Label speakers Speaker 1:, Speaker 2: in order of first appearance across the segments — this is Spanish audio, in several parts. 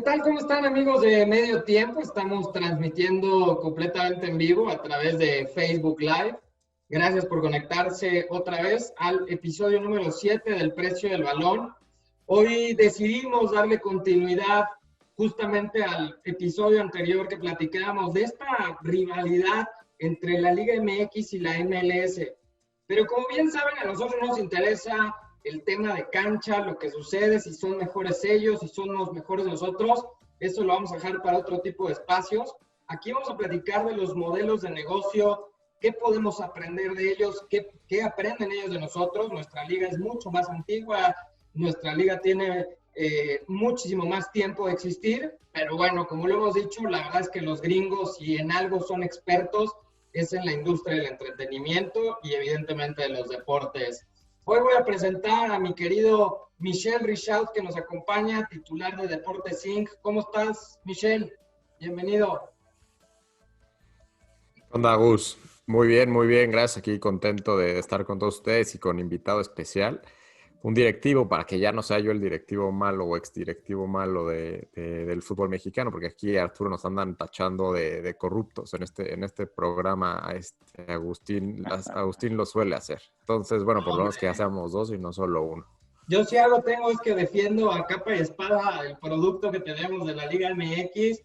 Speaker 1: tal? ¿Cómo están, amigos de Medio Tiempo? Estamos transmitiendo completamente en vivo a través de Facebook Live. Gracias por conectarse otra vez al episodio número 7 del Precio del Balón. Hoy decidimos darle continuidad justamente al episodio anterior que platicábamos de esta rivalidad entre la Liga MX y la MLS. Pero como bien saben, a nosotros nos interesa el tema de cancha, lo que sucede, si son mejores ellos, si somos mejores nosotros. Eso lo vamos a dejar para otro tipo de espacios. Aquí vamos a platicar de los modelos de negocio, qué podemos aprender de ellos, qué aprenden ellos de nosotros. Nuestra liga es mucho más antigua, nuestra liga tiene muchísimo más tiempo de existir, pero bueno, como lo hemos dicho, la verdad es que los gringos, si en algo son expertos, es en la industria del entretenimiento y evidentemente de los deportes. Hoy voy a presentar a mi querido Michel Richaud, que nos acompaña, titular de Deportes Inc. ¿Cómo estás, Michel? Bienvenido.
Speaker 2: Hola, Gus. Muy bien, gracias. Aquí contento de estar con todos ustedes y con invitado especial. Un directivo, para que ya no sea yo el directivo malo o exdirectivo malo del fútbol mexicano, porque aquí Arturo nos andan tachando de corruptos en este programa. Agustín lo suele hacer. Entonces, bueno, por lo menos que ya seamos dos y no solo uno.
Speaker 1: Yo si algo tengo es que defiendo a capa y espada el producto que tenemos de la Liga MX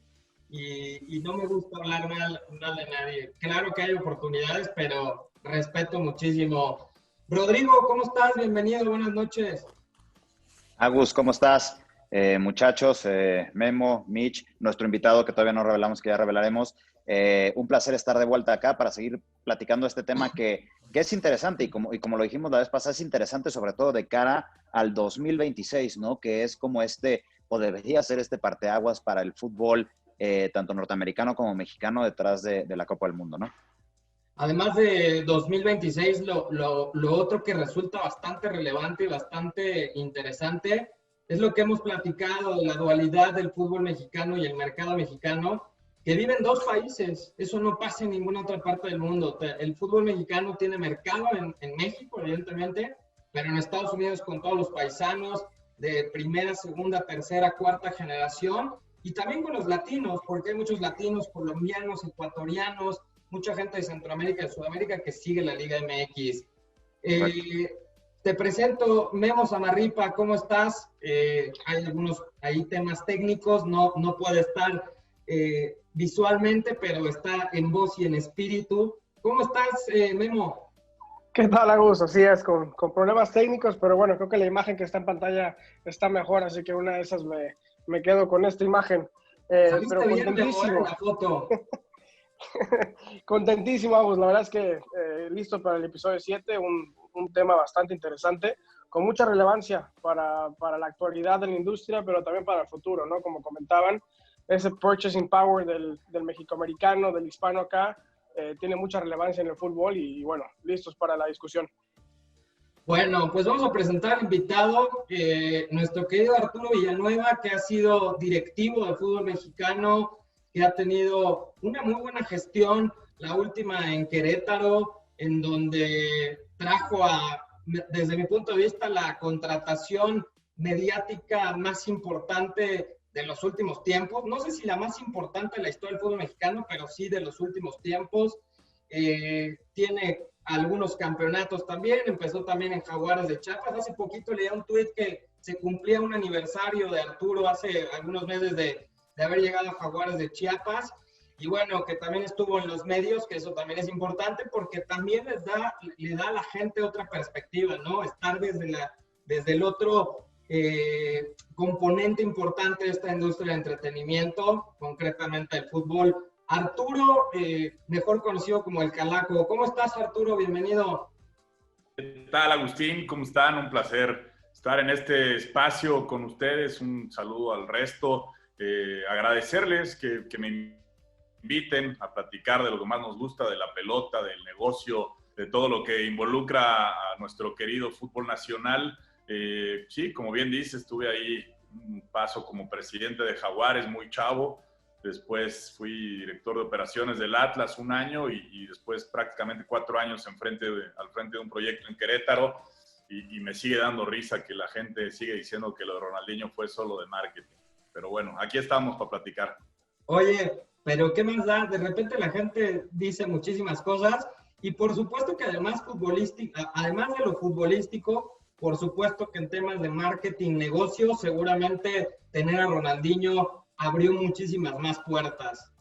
Speaker 1: y no me gusta hablar mal de nadie. Claro que hay oportunidades, pero respeto muchísimo. Rodrigo, ¿cómo estás? Bienvenido, buenas noches.
Speaker 3: Agus, ¿cómo estás? Muchachos, Memo, Mitch, nuestro invitado que todavía no revelamos, que ya revelaremos. Un placer estar de vuelta acá para seguir platicando este tema que es interesante y como lo dijimos la vez pasada, es interesante sobre todo de cara al 2026, ¿no? Que es como o debería ser este parteaguas para el fútbol, tanto norteamericano como mexicano, detrás de la Copa del Mundo, ¿no?
Speaker 1: Además de 2026, lo otro que resulta bastante relevante y bastante interesante es lo que hemos platicado de la dualidad del fútbol mexicano y el mercado mexicano, que viven dos países. Eso no pasa en ninguna otra parte del mundo. El fútbol mexicano tiene mercado en México, evidentemente, pero en Estados Unidos con todos los paisanos de primera, segunda, tercera, cuarta generación, y también con los latinos, porque hay muchos latinos, colombianos, ecuatorianos, mucha gente de Centroamérica y Sudamérica que sigue la Liga MX. Te presento Memo Samarripa, ¿cómo estás? Hay algunos temas técnicos, no puede estar visualmente, pero está en voz y en espíritu. ¿Cómo estás, Memo?
Speaker 4: ¿Qué tal, Agus? Así es, con problemas técnicos, pero bueno, creo que la imagen que está en pantalla está mejor, así que una de esas me quedo con esta imagen.
Speaker 1: Saliste
Speaker 4: Pero
Speaker 1: bien
Speaker 4: contentísimo.
Speaker 1: en la foto.
Speaker 4: Contentísimo, Agus. La verdad es que listo para el episodio 7, un tema bastante interesante, con mucha relevancia para la actualidad de la industria, pero también para el futuro, ¿no? Como comentaban, ese purchasing power del mexicoamericano, del hispano acá, tiene mucha relevancia en el fútbol y bueno, listos para la discusión.
Speaker 1: Bueno, pues vamos a presentar al invitado, nuestro querido Arturo Villanueva, que ha sido directivo del fútbol mexicano, que ha tenido una muy buena gestión, la última en Querétaro, en donde trajo desde mi punto de vista, la contratación mediática más importante de los últimos tiempos. No sé si la más importante de la historia del fútbol mexicano, pero sí de los últimos tiempos. Tiene algunos campeonatos también, empezó también en Jaguares de Chiapas. Hace poquito leía un tuit que se cumplía un aniversario de Arturo hace algunos meses de haber llegado a Jaguares de Chiapas, y bueno, que también estuvo en los medios, que eso también es importante porque también le da a la gente otra perspectiva, ¿no? Estar desde el otro componente importante de esta industria de entretenimiento, concretamente el fútbol. Arturo, mejor conocido como el Calaco. ¿Cómo estás, Arturo? Bienvenido.
Speaker 5: ¿Qué tal, Agustín? ¿Cómo están? Un placer estar en este espacio con ustedes. Un saludo al resto. Agradecerles que me inviten a platicar de lo que más nos gusta, de la pelota, del negocio, de todo lo que involucra a nuestro querido fútbol nacional. Sí, como bien dices, estuve ahí un paso como presidente de Jaguares, muy chavo. Después fui director de operaciones del Atlas un año y después prácticamente 4 años al frente de un proyecto en Querétaro. Y me sigue dando risa que la gente sigue diciendo que lo de Ronaldinho fue solo de marketing. Pero bueno, aquí estamos para platicar.
Speaker 1: Oye, pero ¿qué más da? De repente la gente dice muchísimas cosas y por supuesto que además además de lo futbolístico, por supuesto que en temas de marketing, negocio, seguramente tener a Ronaldinho abrió muchísimas más puertas.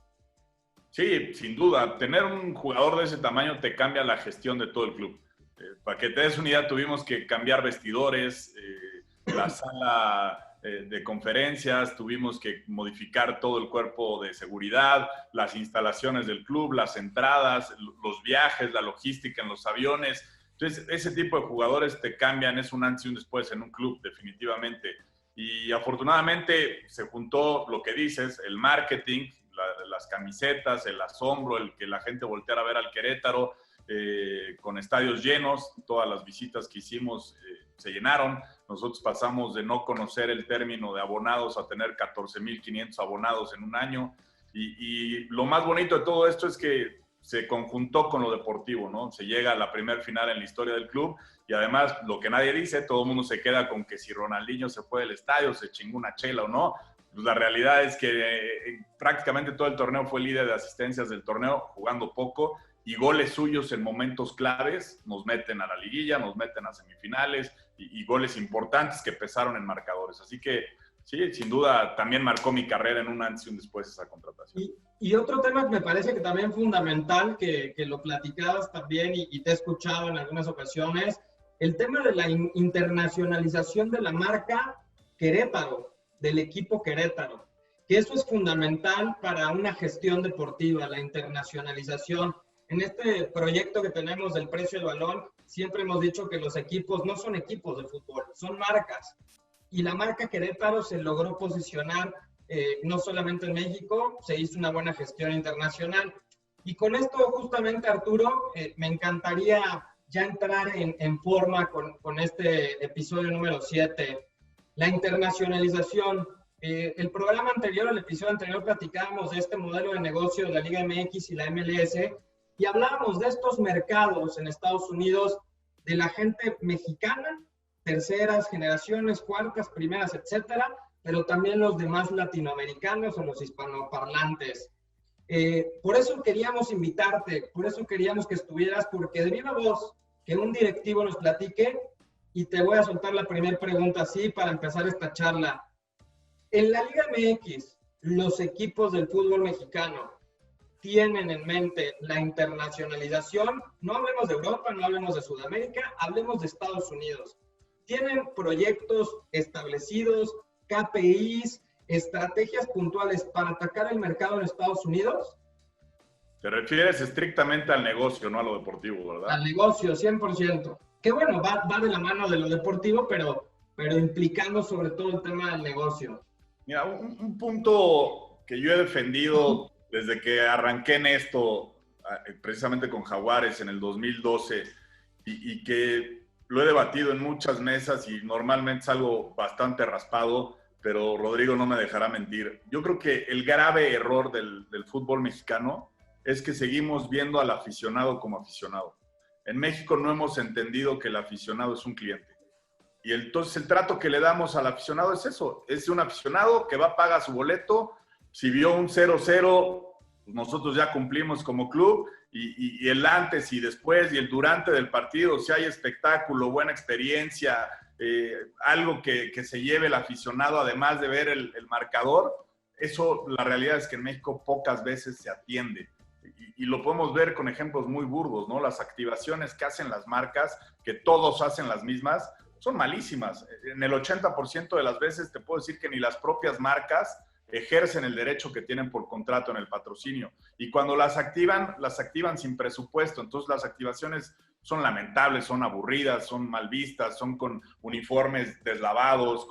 Speaker 5: Sí, sin duda. Tener un jugador de ese tamaño te cambia la gestión de todo el club. Para que te des una idea, tuvimos que cambiar vestidores, la sala de conferencias, tuvimos que modificar todo el cuerpo de seguridad, las instalaciones del club, las entradas, los viajes, la logística en los aviones. Entonces, ese tipo de jugadores te cambian, es un antes y un después en un club, definitivamente. Y afortunadamente se juntó lo que dices, el marketing, las camisetas, el asombro, el que la gente volteara a ver al Querétaro, con estadios llenos. Todas las visitas que hicimos se llenaron. Nosotros pasamos de no conocer el término de abonados a tener 14,500 abonados en un año. Y lo más bonito de todo esto es que se conjuntó con lo deportivo, ¿no? Se llega a la primer final en la historia del club y además, lo que nadie dice, todo el mundo se queda con que si Ronaldinho se fue del estadio, se chingó una chela o no. Pues la realidad es que prácticamente todo el torneo fue líder de asistencias del torneo, jugando poco, y goles suyos en momentos claves nos meten a la liguilla, nos meten a semifinales y goles importantes que pesaron en marcadores. Así que sí, sin duda también marcó mi carrera en un antes y un después esa contratación.
Speaker 1: Y otro tema que me parece que también fundamental, que lo platicabas también y te he escuchado en algunas ocasiones, el tema de la internacionalización de la marca Querétaro, del equipo Querétaro, que eso es fundamental para una gestión deportiva, la internacionalización. En este proyecto que tenemos del precio del balón, siempre hemos dicho que los equipos no son equipos de fútbol, son marcas. Y la marca Querétaro se logró posicionar no solamente en México, se hizo una buena gestión internacional. Y con esto justamente, Arturo, me encantaría ya entrar en forma con este episodio número 7. La internacionalización. El programa anterior, el episodio anterior, platicábamos de este modelo de negocio de la Liga MX y la MLS y hablábamos de estos mercados en Estados Unidos, de la gente mexicana, terceras generaciones, cuartas, primeras, etcétera, pero también los demás latinoamericanos o los hispanoparlantes. Por eso queríamos invitarte, por eso queríamos que estuvieras, porque de viva voz, que un directivo nos platique. Y te voy a soltar la primera pregunta así para empezar esta charla. En la Liga MX, los equipos del fútbol mexicano tienen en mente la internacionalización. No hablemos de Europa, no hablemos de Sudamérica, hablemos de Estados Unidos. ¿Tienen proyectos establecidos, KPIs, estrategias puntuales para atacar el mercado en Estados Unidos?
Speaker 5: Te refieres estrictamente al negocio, no a lo deportivo, ¿verdad?
Speaker 1: Al negocio, 100%. Que bueno, va de la mano de lo deportivo, pero implicando sobre todo el tema del negocio.
Speaker 5: Mira, un punto que yo he defendido desde que arranqué en esto, precisamente con Jaguares en el 2012, y que lo he debatido en muchas mesas y normalmente es algo bastante raspado, pero Rodrigo no me dejará mentir. Yo creo que el grave error del fútbol mexicano es que seguimos viendo al aficionado como aficionado. En México no hemos entendido que el aficionado es un cliente. Y entonces el trato que le damos al aficionado es eso. Es un aficionado que va, paga su boleto. Si vio un 0-0, nosotros ya cumplimos como club. Y el antes y después y el durante del partido, si hay espectáculo, buena experiencia, algo que se lleve el aficionado, además de ver el marcador, eso la realidad es que en México pocas veces se atiende. Y lo podemos ver con ejemplos muy burdos, ¿no? Las activaciones que hacen las marcas, que todos hacen las mismas, son malísimas. En el 80% de las veces te puedo decir que ni las propias marcas ejercen el derecho que tienen por contrato en el patrocinio. Y cuando las activan sin presupuesto. Entonces las activaciones son lamentables, son aburridas, son mal vistas, son con uniformes deslavados,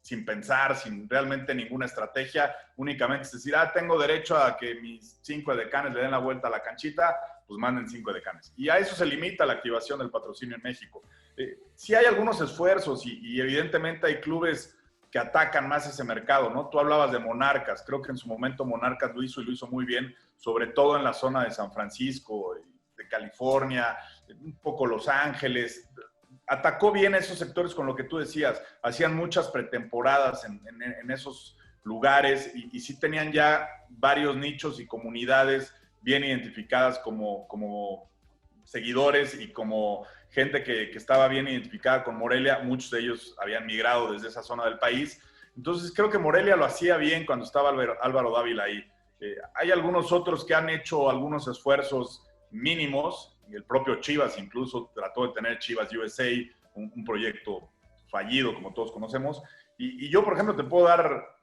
Speaker 5: sin pensar, sin realmente ninguna estrategia, únicamente es decir, tengo derecho a que mis 5 edecanes le den la vuelta a la canchita, pues manden 5 edecanes. Y a eso se limita la activación del patrocinio en México. Sí hay algunos esfuerzos y evidentemente hay clubes que atacan más ese mercado, ¿no? Tú hablabas de Monarcas, creo que en su momento Monarcas lo hizo y lo hizo muy bien, sobre todo en la zona de San Francisco, de California, un poco Los Ángeles. Atacó bien esos sectores con lo que tú decías. Hacían muchas pretemporadas en esos lugares y sí tenían ya varios nichos y comunidades bien identificadas como seguidores y como gente que estaba bien identificada con Morelia. Muchos de ellos habían migrado desde esa zona del país. Entonces creo que Morelia lo hacía bien cuando estaba Álvaro Dávila ahí. Hay algunos otros que han hecho algunos esfuerzos mínimos, y el propio Chivas incluso trató de tener Chivas USA, un proyecto fallido como todos conocemos. Y yo, por ejemplo, te puedo dar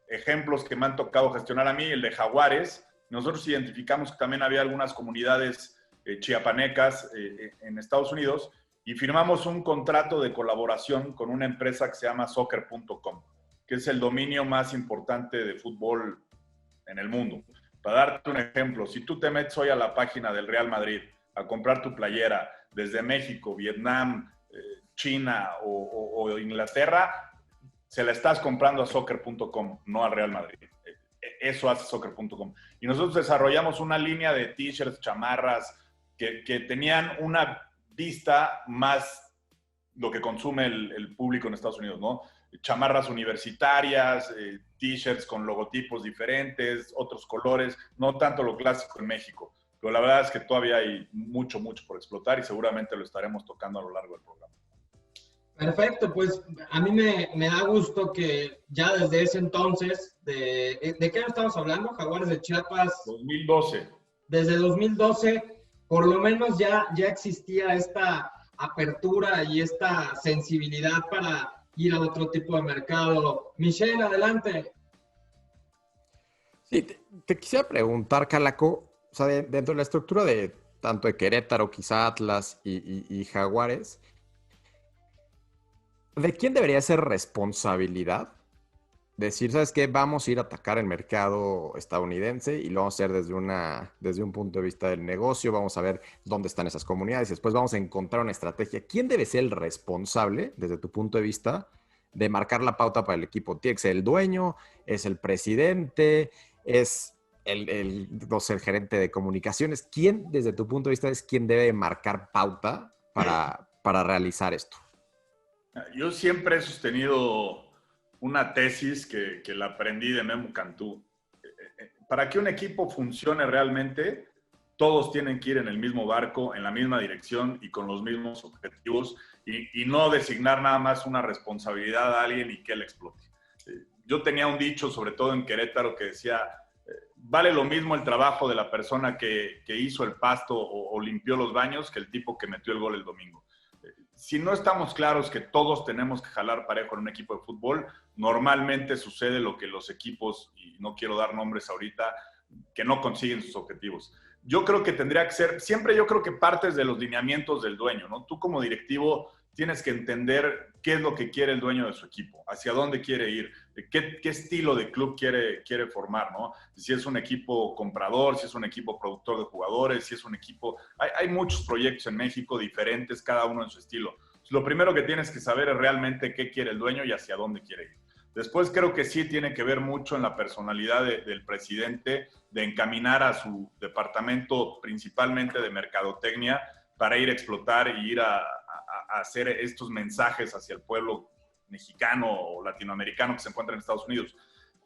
Speaker 5: ejemplos que me han tocado gestionar a mí, el de Jaguares. Nosotros identificamos que también había algunas comunidades chiapanecas en Estados Unidos y firmamos un contrato de colaboración con una empresa que se llama soccer.com, que es el dominio más importante de fútbol en el mundo. Para darte un ejemplo, si tú te metes hoy a la página del Real Madrid a comprar tu playera desde México, Vietnam, China o Inglaterra, se la estás comprando a soccer.com, no al Real Madrid. Eso hace soccer.com. Y nosotros desarrollamos una línea de t-shirts, chamarras, que tenían una vista más lo que consume el público en Estados Unidos, ¿no? Chamarras universitarias, t-shirts con logotipos diferentes, otros colores, no tanto lo clásico en México. Pero la verdad es que todavía hay mucho por explotar y seguramente lo estaremos tocando a lo largo del programa.
Speaker 1: Perfecto, pues a mí me da gusto que ya desde ese entonces, ¿de qué año estamos hablando? Jaguares de Chiapas.
Speaker 5: 2012.
Speaker 1: Desde 2012, por lo menos ya existía esta apertura y esta sensibilidad para ir a otro tipo de mercado. Michelle, adelante.
Speaker 2: Sí, te quisiera preguntar, Calaco, o sea, dentro de la estructura de tanto de Querétaro, quizá Atlas y Jaguares, ¿de quién debería ser responsabilidad decir, ¿sabes qué? Vamos a ir a atacar el mercado estadounidense y lo vamos a hacer desde un punto de vista del negocio, vamos a ver dónde están esas comunidades, después vamos a encontrar una estrategia. ¿Quién debe ser el responsable, desde tu punto de vista, de marcar la pauta para el equipo? ¿Tiene que ser el dueño? ¿Es el presidente? ¿Es no sé, el gerente de comunicaciones? ¿Quién, desde tu punto de vista, es quien debe marcar pauta para realizar esto?
Speaker 5: Yo siempre he sostenido una tesis que la aprendí de Memo Cantú. Para que un equipo funcione realmente, todos tienen que ir en el mismo barco, en la misma dirección y con los mismos objetivos y no designar nada más una responsabilidad a alguien y que él explote. Yo tenía un dicho, sobre todo en Querétaro, que decía, vale lo mismo el trabajo de la persona que hizo el pasto o limpió los baños que el tipo que metió el gol el domingo. Si no estamos claros que todos tenemos que jalar parejo en un equipo de fútbol, normalmente sucede lo que los equipos, y no quiero dar nombres ahorita, que no consiguen sus objetivos. Yo creo que tendría que ser, siempre yo creo que partes de los lineamientos del dueño, ¿no? Tú como directivo tienes que entender qué es lo que quiere el dueño de su equipo, hacia dónde quiere ir, qué estilo de club quiere formar, ¿no? Si es un equipo comprador, si es un equipo productor de jugadores, si es un equipo... Hay muchos proyectos en México diferentes, cada uno en su estilo. Lo primero que tienes que saber es realmente qué quiere el dueño y hacia dónde quiere ir. Después creo que sí tiene que ver mucho en la personalidad del presidente, de encaminar a su departamento principalmente de mercadotecnia para ir a explotar y ir a hacer estos mensajes hacia el pueblo mexicano o latinoamericano que se encuentra en Estados Unidos.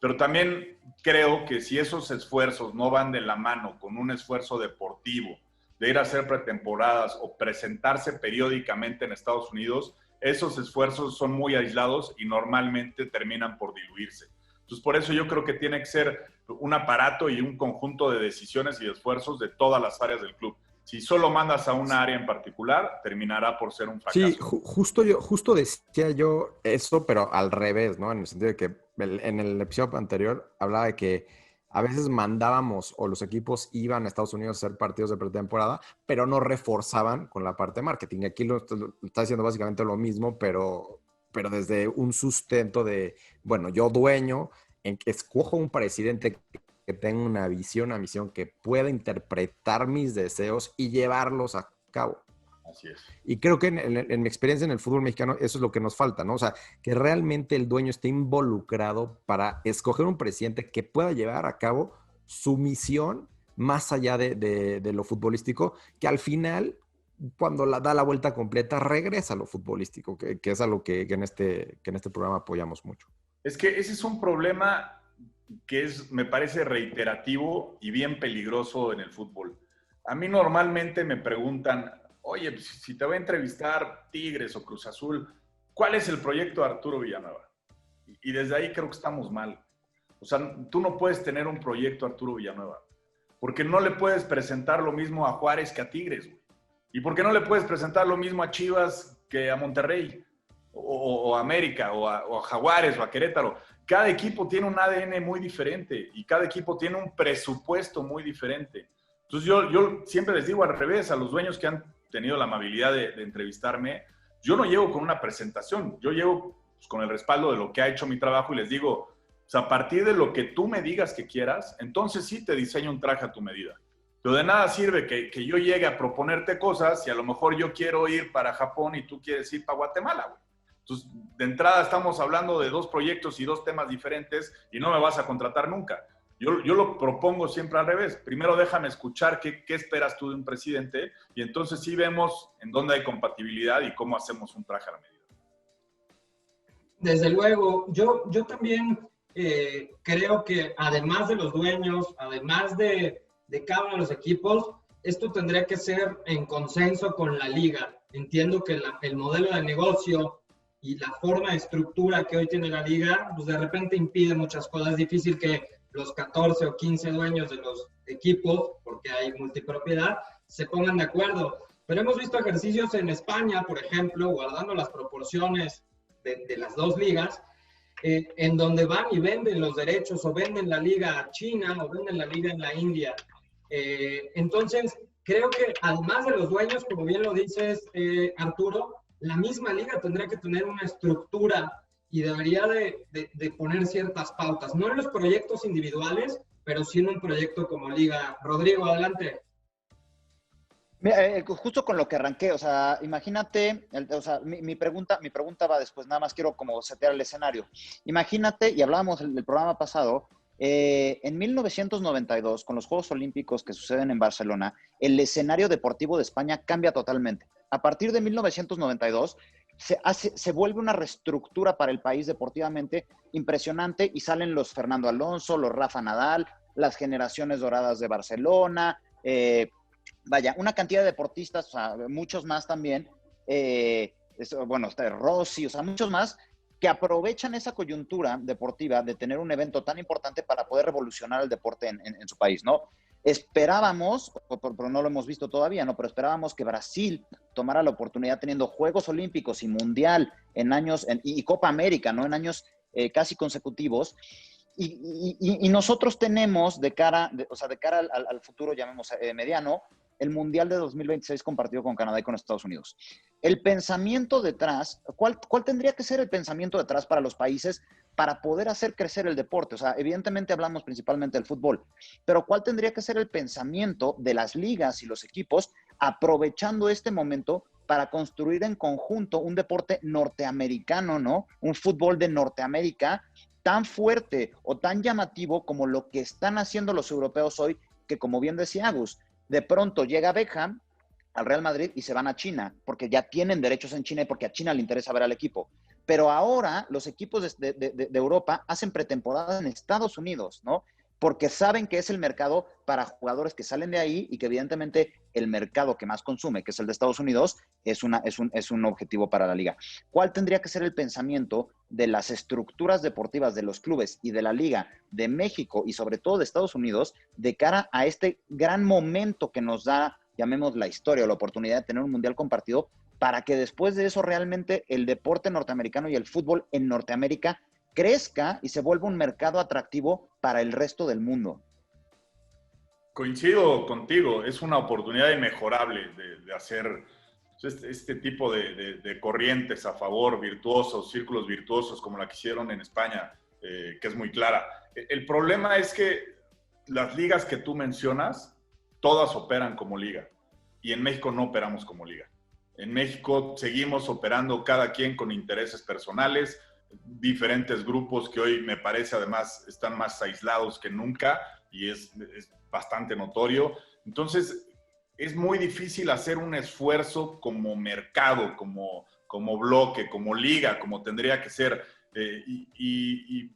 Speaker 5: Pero también creo que si esos esfuerzos no van de la mano con un esfuerzo deportivo, de ir a hacer pretemporadas o presentarse periódicamente en Estados Unidos, esos esfuerzos son muy aislados y normalmente terminan por diluirse. Entonces, por eso yo creo que tiene que ser un aparato y un conjunto de decisiones y de esfuerzos de todas las áreas del club. Si solo mandas a una área en particular, terminará por ser un fracaso.
Speaker 2: Sí, justo decía yo eso, pero al revés, ¿no? En el sentido de que en el episodio anterior hablaba de que a veces mandábamos o los equipos iban a Estados Unidos a hacer partidos de pretemporada, pero no reforzaban con la parte de marketing. Aquí lo está haciendo básicamente lo mismo, pero desde un sustento de, bueno, yo dueño, en que escojo un presidente que tenga una visión, una misión, que pueda interpretar mis deseos y llevarlos a cabo.
Speaker 5: Así es.
Speaker 2: Y creo que en mi experiencia en el fútbol mexicano eso es lo que nos falta, ¿no? O sea, que realmente el dueño esté involucrado para escoger un presidente que pueda llevar a cabo su misión más allá de lo futbolístico, que al final, cuando da la vuelta completa, regresa a lo futbolístico, que es algo que en este programa apoyamos mucho.
Speaker 5: Es que ese es un problema que me parece reiterativo y bien peligroso en el fútbol. A mí normalmente me preguntan, oye, pues, si te va a entrevistar Tigres o Cruz Azul, ¿cuál es el proyecto de Arturo Villanueva? Y desde ahí creo que estamos mal. O sea, tú no puedes tener un proyecto Arturo Villanueva, porque no le puedes presentar lo mismo a Juárez que a Tigres, güey. ¿Y por qué no le puedes presentar lo mismo a Chivas que a Monterrey? O a América, o a Jaguares, o a Querétaro. Cada equipo tiene un ADN muy diferente y cada equipo tiene un presupuesto muy diferente. Entonces yo siempre les digo al revés, a los dueños que han tenido la amabilidad de entrevistarme, yo no llego con una presentación, yo llego pues, con el respaldo de lo que ha hecho mi trabajo y les digo, pues, a partir de lo que tú me digas que quieras, entonces sí te diseño un traje a tu medida. Pero de nada sirve que yo llegue a proponerte cosas y a lo mejor yo quiero ir para Japón y tú quieres ir para Guatemala, güey. Entonces, de entrada estamos hablando de 2 proyectos y 2 temas diferentes y no me vas a contratar nunca. Yo lo propongo siempre al revés. Primero déjame escuchar qué esperas tú de un presidente y entonces sí vemos en dónde hay compatibilidad y cómo hacemos un traje a la medida.
Speaker 1: Desde luego, yo también creo que además de los dueños, además de cada uno de los equipos, esto tendría que ser en consenso con la liga. Entiendo que el modelo de negocio y la forma de estructura que hoy tiene la liga, pues de repente impide muchas cosas. Es difícil que los 14 o 15 dueños de los equipos, porque hay multipropiedad, se pongan de acuerdo. Pero hemos visto ejercicios en España, por ejemplo, guardando las proporciones de las 2 ligas, en donde van y venden los derechos o venden la liga a China o venden la liga en la India. Entonces, creo que además de los dueños, como bien lo dices, Arturo, la misma liga tendría que tener una estructura y debería de poner ciertas pautas, no en los proyectos individuales, pero sí en un proyecto como liga. Rodrigo, adelante.
Speaker 3: Mira, justo con lo que arranqué, o sea, imagínate, o sea, mi pregunta va después, nada más quiero como setear el escenario. Imagínate, y hablábamos del programa pasado, en 1992, con los Juegos Olímpicos que suceden en Barcelona, el escenario deportivo de España cambia totalmente. A partir de 1992, se vuelve una reestructura para el país deportivamente impresionante y salen los Fernando Alonso, los Rafa Nadal, las generaciones doradas de Barcelona, vaya, una cantidad de deportistas, o sea, muchos más también, bueno, está Rossi, o sea, muchos más, que aprovechan esa coyuntura deportiva de tener un evento tan importante para poder revolucionar el deporte en su país, ¿no? Esperábamos, pero no lo hemos visto todavía, ¿no? Pero esperábamos que Brasil tomara la oportunidad teniendo Juegos Olímpicos y Mundial en años, y Copa América, ¿no? En años casi consecutivos. Y nosotros tenemos de cara al futuro, llamemos mediano, el Mundial de 2026 compartido con Canadá y con Estados Unidos. El pensamiento detrás, ¿cuál tendría que ser el pensamiento detrás para los países para poder hacer crecer el deporte? O sea, evidentemente hablamos principalmente del fútbol, pero ¿cuál tendría que ser el pensamiento de las ligas y los equipos aprovechando este momento para construir en conjunto un deporte norteamericano, ¿no? Un fútbol de Norteamérica tan fuerte o tan llamativo como lo que están haciendo los europeos hoy, que como bien decía Agus, de pronto llega Beckham al Real Madrid y se van a China, porque ya tienen derechos en China y porque a China le interesa ver al equipo. Pero ahora los equipos de Europa hacen pretemporada en Estados Unidos, ¿no? Porque saben que es el mercado para jugadores que salen de ahí y que evidentemente el mercado que más consume, que es el de Estados Unidos, es un objetivo para la liga. ¿Cuál tendría que ser el pensamiento de las estructuras deportivas de los clubes y de la Liga de México y sobre todo de Estados Unidos de cara a este gran momento que nos da, llamemos la historia o la oportunidad de tener un mundial compartido, para que después de eso realmente el deporte norteamericano y el fútbol en Norteamérica crezca y se vuelva un mercado atractivo para el resto del mundo?
Speaker 5: Coincido contigo, es una oportunidad inmejorable de hacer este tipo de corrientes a favor, virtuosos, círculos virtuosos como la que hicieron en España, que es muy clara. El problema es que las ligas que tú mencionas, todas operan como liga y en México no operamos como liga. En México seguimos operando cada quien con intereses personales, diferentes grupos que hoy me parece además están más aislados que nunca y es bastante notorio. Entonces es muy difícil hacer un esfuerzo como mercado, como bloque, como liga, como tendría que ser. Y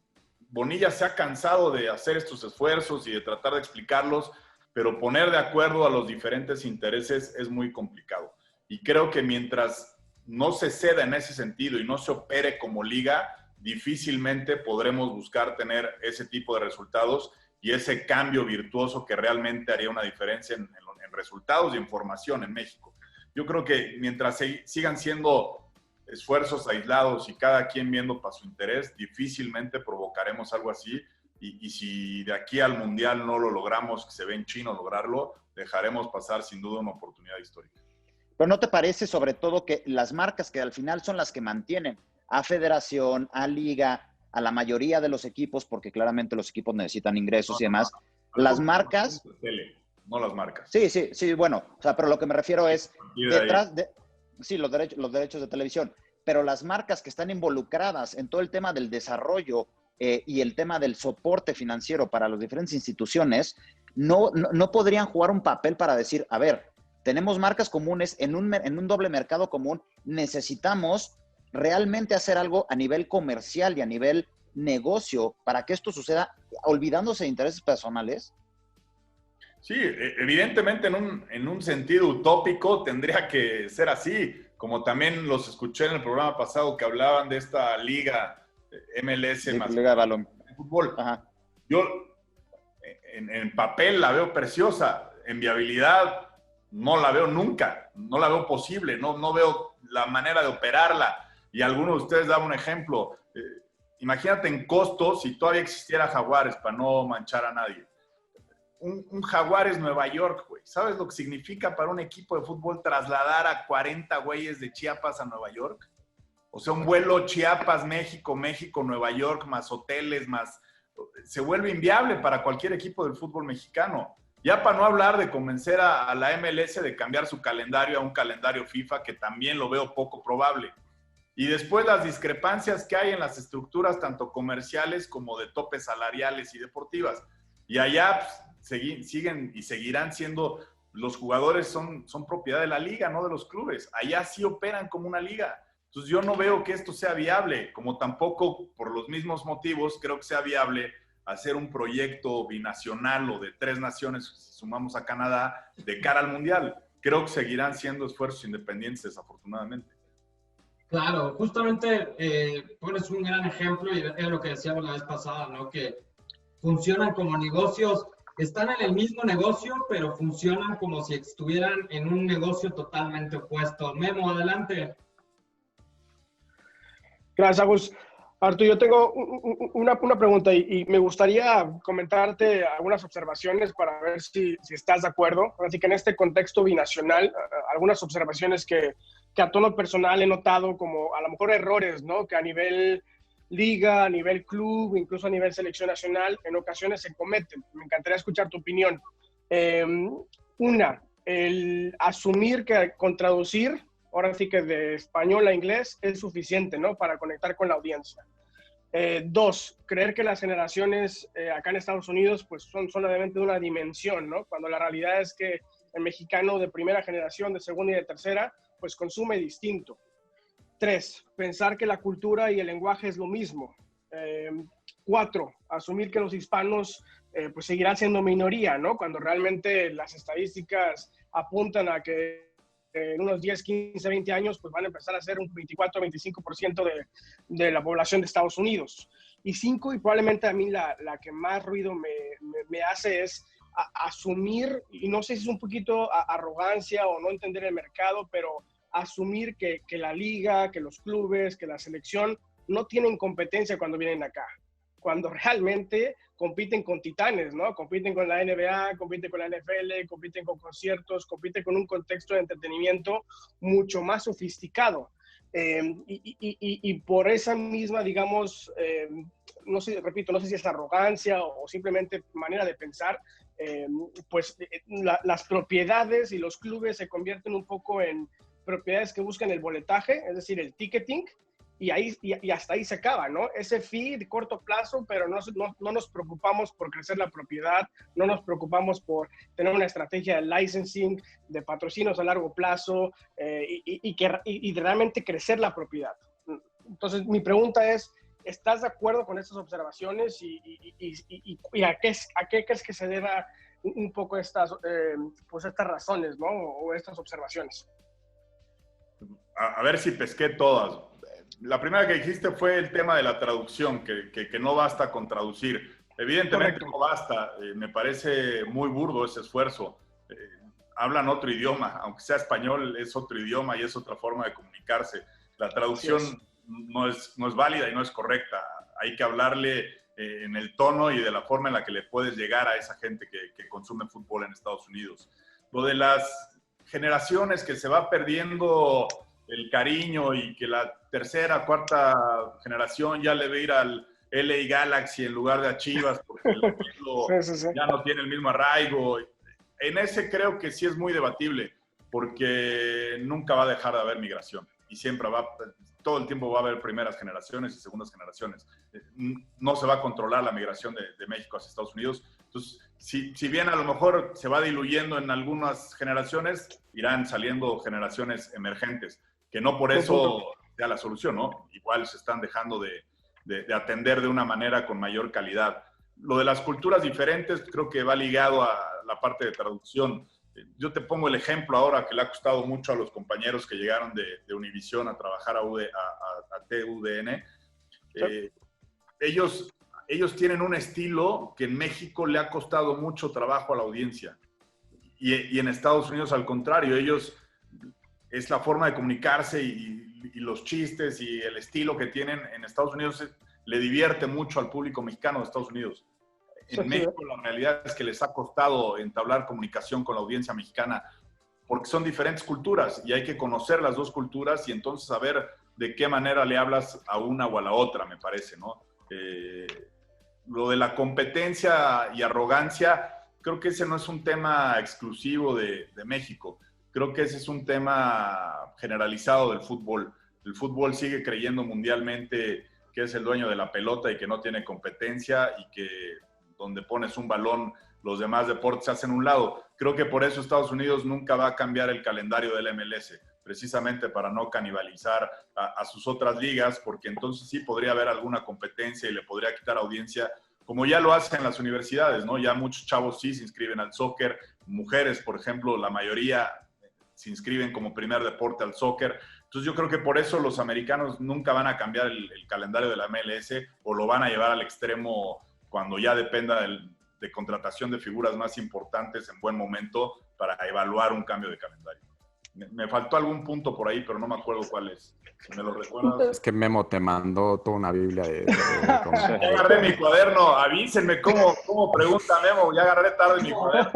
Speaker 5: Bonilla se ha cansado de hacer estos esfuerzos y de tratar de explicarlos, pero poner de acuerdo a los diferentes intereses es muy complicado. Y creo que mientras no se ceda en ese sentido y no se opere como liga, difícilmente podremos buscar tener ese tipo de resultados y ese cambio virtuoso que realmente haría una diferencia en resultados y en formación en México. Yo creo que mientras sigan siendo esfuerzos aislados y cada quien viendo para su interés, difícilmente provocaremos algo así. Y si de aquí al Mundial no lo logramos, que se ve en China lograrlo, dejaremos pasar sin duda una oportunidad histórica.
Speaker 3: Pero ¿no te parece sobre todo que las marcas que al final son las que mantienen a Federación, a Liga, a la mayoría de los equipos, porque claramente los equipos necesitan ingresos y demás, las marcas...
Speaker 5: No las marcas.
Speaker 3: Sí, bueno, o sea, pero lo que me refiero es detrás de... Sí, los derechos de televisión, pero las marcas que están involucradas en todo el tema del desarrollo y el tema del soporte financiero para las diferentes instituciones, no podrían jugar un papel para decir, a ver, tenemos marcas comunes en un doble mercado común, necesitamos realmente hacer algo a nivel comercial y a nivel negocio para que esto suceda, olvidándose de intereses personales.
Speaker 5: Sí, evidentemente en un sentido utópico tendría que ser así, como también los escuché en el programa pasado que hablaban de esta liga MLS
Speaker 3: Sí,
Speaker 5: más
Speaker 3: liga de balón.
Speaker 5: fútbol.
Speaker 3: Ajá.
Speaker 5: Yo en papel la veo preciosa, en viabilidad no la veo nunca, no la veo posible, no veo la manera de operarla. Y algunos de ustedes daban un ejemplo. Imagínate en costos si todavía existiera Jaguares para no manchar a nadie. Un Jaguares Nueva York, güey. ¿Sabes lo que significa para un equipo de fútbol trasladar a 40 güeyes de Chiapas a Nueva York? O sea, un vuelo Chiapas, México, Nueva York, más hoteles, más... Se vuelve inviable para cualquier equipo del fútbol mexicano. Ya para no hablar de convencer a la MLS de cambiar su calendario a un calendario FIFA, que también lo veo poco probable. Y después las discrepancias que hay en las estructuras, tanto comerciales como de topes salariales y deportivas. Y allá siguen y seguirán siendo, los jugadores son propiedad de la liga, no de los clubes. Allá sí operan como una liga. Entonces yo no veo que esto sea viable, como tampoco por los mismos motivos creo que sea viable hacer un proyecto binacional o de 3 naciones, si sumamos a Canadá, de cara al Mundial. Creo que seguirán siendo esfuerzos independientes, desafortunadamente.
Speaker 1: Claro, justamente pones un gran ejemplo y es lo que decíamos la vez pasada, ¿no? Que funcionan como negocios, están en el mismo negocio, pero funcionan como si estuvieran en un negocio totalmente opuesto. Memo, adelante.
Speaker 4: Gracias, Agus. Arturo, yo tengo una pregunta y me gustaría comentarte algunas observaciones para ver si estás de acuerdo. Así que en este contexto binacional, algunas observaciones que a tono personal he notado como a lo mejor errores, ¿no? Que a nivel liga, a nivel club, incluso a nivel selección nacional, en ocasiones se cometen. Me encantaría escuchar tu opinión. El asumir que con traducir, ahora sí que de español a inglés, es suficiente, ¿no? Para conectar con la audiencia. 2, creer que las generaciones acá en Estados Unidos pues son solamente de una dimensión, ¿no? Cuando la realidad es que el mexicano de primera generación, de segunda y de tercera, pues consume distinto. 3, pensar que la cultura y el lenguaje es lo mismo. 4, asumir que los hispanos pues seguirán siendo minoría, ¿no? Cuando realmente las estadísticas apuntan a que en unos 10, 15, 20 años pues van a empezar a ser un 24-25% de la población de Estados Unidos. Y 5, y probablemente a mí la que más ruido me hace es asumir, y no sé si es un poquito arrogancia o no entender el mercado, pero asumir que la liga, que los clubes, que la selección no tienen competencia cuando vienen acá, cuando realmente compiten con titanes, ¿no? Compiten con la NBA, compiten con la NFL, compiten con conciertos, compiten con un contexto de entretenimiento mucho más sofisticado. Y por esa misma, digamos, no sé si es arrogancia o simplemente manera de pensar, pues las propiedades y los clubes se convierten un poco en propiedades que buscan el boletaje, es decir, el ticketing, y hasta ahí se acaba, ¿no? Ese fee de corto plazo, pero no nos preocupamos por crecer la propiedad, no nos preocupamos por tener una estrategia de licensing, de patrocinios a largo plazo y realmente crecer la propiedad. Entonces, mi pregunta es, ¿estás de acuerdo con estas observaciones y a qué crees que se deba un poco estas razones, ¿no? O estas observaciones?
Speaker 5: A ver si pesqué todas. La primera que dijiste fue el tema de la traducción, que no basta con traducir. Evidentemente
Speaker 4: Correcto.
Speaker 5: no basta. Me parece muy burdo ese esfuerzo. Hablan otro idioma, aunque sea español, es otro idioma y es otra forma de comunicarse. La traducción no es válida y no es correcta. Hay que hablarle en el tono y de la forma en la que le puedes llegar a esa gente que consume fútbol en Estados Unidos. Lo de las generaciones que se va perdiendo el cariño y que la tercera, cuarta generación ya le ve ir al LA Galaxy en lugar de a Chivas porque el equipo ya no tiene el mismo arraigo. En ese creo que sí es muy debatible porque nunca va a dejar de haber migración y siempre todo el tiempo va a haber primeras generaciones y segundas generaciones. No se va a controlar la migración de México hacia Estados Unidos. Entonces, si bien a lo mejor se va diluyendo en algunas generaciones, irán saliendo generaciones emergentes, que no por eso sea la solución, ¿no? Igual se están dejando de atender de una manera con mayor calidad. Lo de las culturas diferentes creo que va ligado a la parte de traducción. Yo te pongo el ejemplo ahora que le ha costado mucho a los compañeros que llegaron de Univisión a trabajar a TUDN. Ellos tienen un estilo que en México le ha costado mucho trabajo a la audiencia. Y en Estados Unidos, al contrario, es la forma de comunicarse y los chistes y el estilo que tienen en Estados Unidos le divierte mucho al público mexicano de Estados Unidos. En México la realidad es que les ha costado entablar comunicación con la audiencia mexicana porque son diferentes culturas y hay que conocer las dos culturas y entonces saber de qué manera le hablas a una o a la otra, me parece, ¿no? Lo de la competencia y arrogancia, creo que ese no es un tema exclusivo de México. Creo que ese es un tema generalizado del fútbol. El fútbol sigue creyendo mundialmente que es el dueño de la pelota y que no tiene competencia y que donde pones un balón, los demás deportes se hacen a un lado. Creo que por eso Estados Unidos nunca va a cambiar el calendario del MLS, precisamente para no canibalizar a sus otras ligas, porque entonces sí podría haber alguna competencia y le podría quitar audiencia, como ya lo hacen las universidades, ¿no? Ya muchos chavos sí se inscriben al soccer, mujeres, por ejemplo, la mayoría se inscriben como primer deporte al soccer. Entonces yo creo que por eso los americanos nunca van a cambiar el calendario de la MLS o lo van a llevar al extremo cuando ya dependa de contratación de figuras más importantes en buen momento para evaluar un cambio de calendario. Me faltó algún punto por ahí, pero no me acuerdo cuál es. Si me lo recuerdas.
Speaker 2: Es que Memo te mandó toda una Biblia de
Speaker 5: ya agarré mi cuaderno. Avísenme cómo pregunta Memo. Ya agarré tarde mi cuaderno.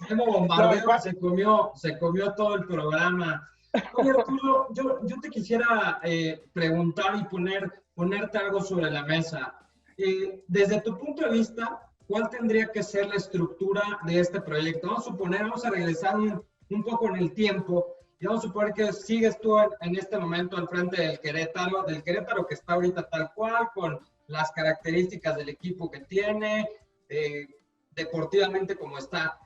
Speaker 1: Memo bombardeo, se comió todo el programa. Oye, Arturo, yo te quisiera preguntar y ponerte algo sobre la mesa. Desde tu punto de vista, ¿cuál tendría que ser la estructura de este proyecto? Vamos a regresar un poco en el tiempo y vamos a suponer que sigues tú en este momento al frente del Querétaro que está ahorita tal cual, con las características del equipo que tiene, deportivamente como está.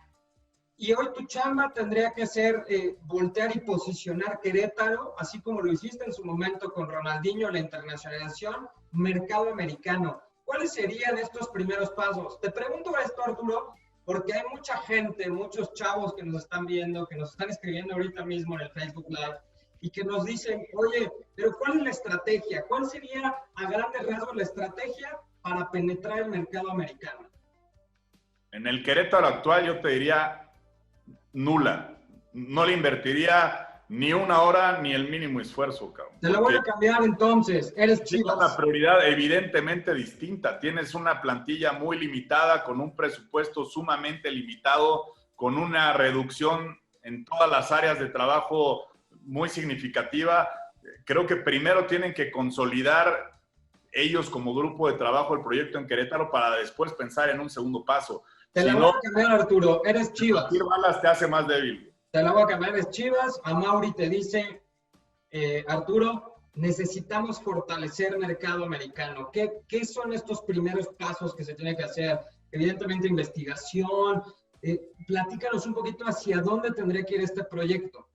Speaker 1: Y hoy tu chamba tendría que ser voltear y posicionar Querétaro, así como lo hiciste en su momento con Ronaldinho, la internacionalización, mercado americano. ¿Cuáles serían estos primeros pasos? Te pregunto esto, Arturo, porque hay mucha gente, muchos chavos que nos están viendo, que nos están escribiendo ahorita mismo en el Facebook Live y que nos dicen, oye, pero ¿cuál es la estrategia? ¿Cuál sería a grandes rasgos la estrategia para penetrar el mercado americano?
Speaker 5: En el Querétaro actual yo te diría nula. No le invertiría ni una hora ni el mínimo esfuerzo, cabrón.
Speaker 1: Te lo voy a cambiar entonces. Eres Chivas.
Speaker 5: Tienes una prioridad evidentemente distinta. Tienes una plantilla muy limitada, con un presupuesto sumamente limitado, con una reducción en todas las áreas de trabajo muy significativa. Creo que primero tienen que consolidar ellos como grupo de trabajo el proyecto en Querétaro para después pensar en un segundo paso.
Speaker 1: Te la voy a cambiar, Arturo. Eres Chivas.
Speaker 5: Repartir balas te hace más débil.
Speaker 1: Te la voy a cambiar, eres Chivas. A Mauri te dice, Arturo, necesitamos fortalecer mercado americano. ¿Qué son estos primeros pasos que se tiene que hacer? Evidentemente, investigación. Platícanos un poquito hacia dónde tendría que ir este proyecto.